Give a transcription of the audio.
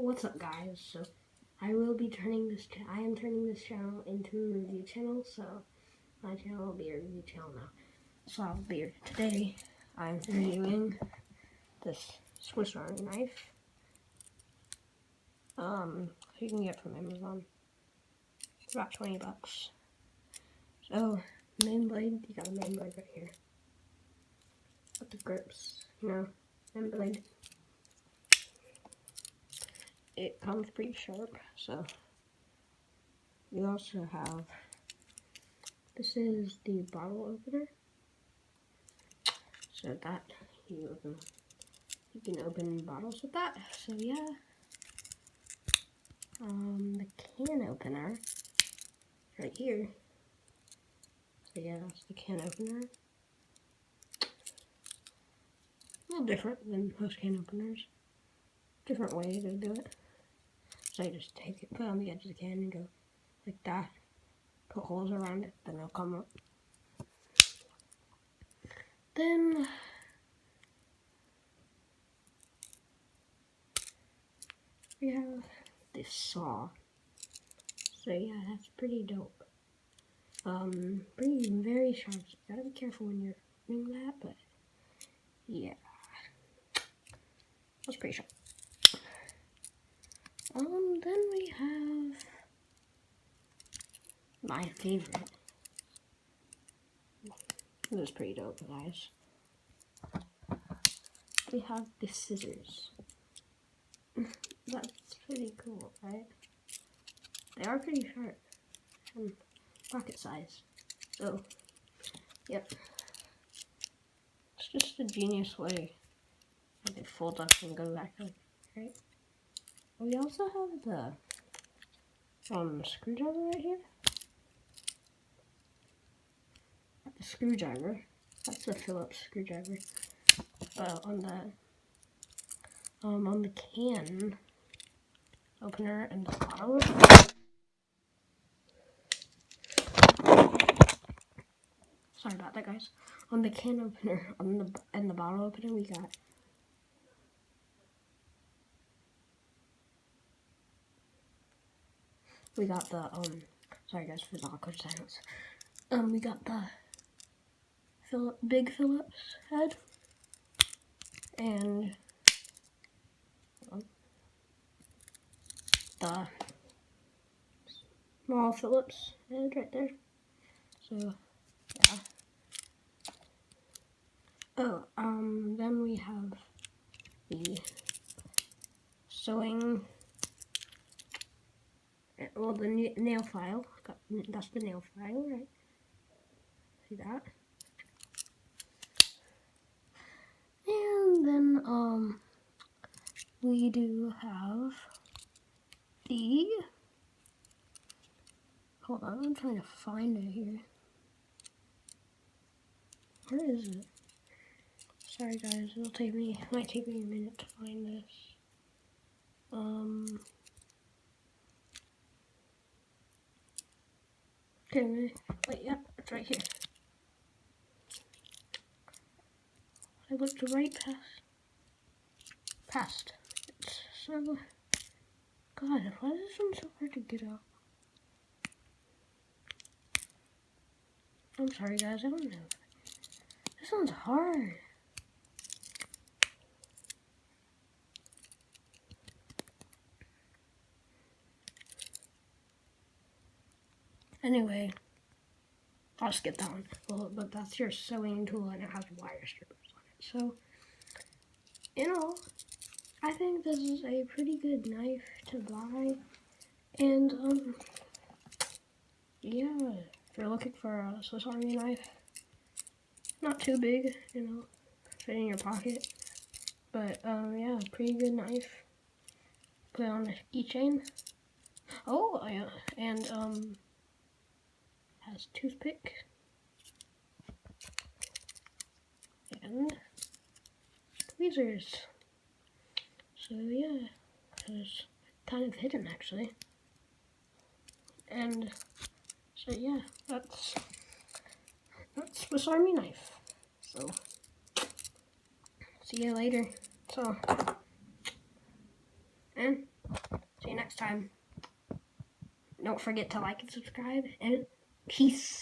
What's up, guys? So I am turning this channel into a review channel, so my channel will be a review channel now. So today I'm reviewing this Swiss Army knife. You can get from Amazon. It's about 20 bucks. So main blade, you got a main blade right here. With the grips, main blade. It comes pretty sharp, so you also have, this is the bottle opener, so that you can open bottles with that. So yeah, the can opener right here. So yeah, that's the can opener. A little different than most can openers. Different way to do it. So you just take it, put it on the edge of the can and go like that. Put holes around it, then it'll come up. Then we have this saw. So yeah, that's pretty dope. Very sharp. So you gotta be careful when you're doing that, but yeah, that's pretty sharp. Then we have my favorite. This is pretty dope, guys. We have the scissors. That's pretty cool, right? They are pretty sharp and pocket size. So, yep. It's just a genius way. I can fold up and go back up, right? We also have the screwdriver right here. The screwdriver. That's the Phillips screwdriver. On the can opener and the bottle opener. Sorry about that, guys. On the can opener and the bottle opener, we got the sorry guys for the awkward silence. We got the big Phillips head and the small Phillips head right there. So yeah. Oh, then we have the sewing. Well, the nail file. That's the nail file, right? See that? And then we do have the. Hold on, I'm trying to find it here. Where is it? Sorry guys, might take me a minute to find this. Okay, wait, yeah, it's right here. I looked right past. It's so, God, why is this one so hard to get out? I'm sorry guys, I don't know. This one's hard. Anyway, I'll skip that one. Well, but that's your sewing tool and it has wire strippers on it. So, I think this is a pretty good knife to buy. And, yeah, if you're looking for a Swiss Army knife, not too big, fit in your pocket. But, yeah, pretty good knife. Put it on a keychain. Oh, yeah, and, has toothpick and tweezers. So yeah, it's kind of hidden actually. And so yeah, that's Swiss Army knife. So see you later. So and next time. Don't forget to like and subscribe, and peace.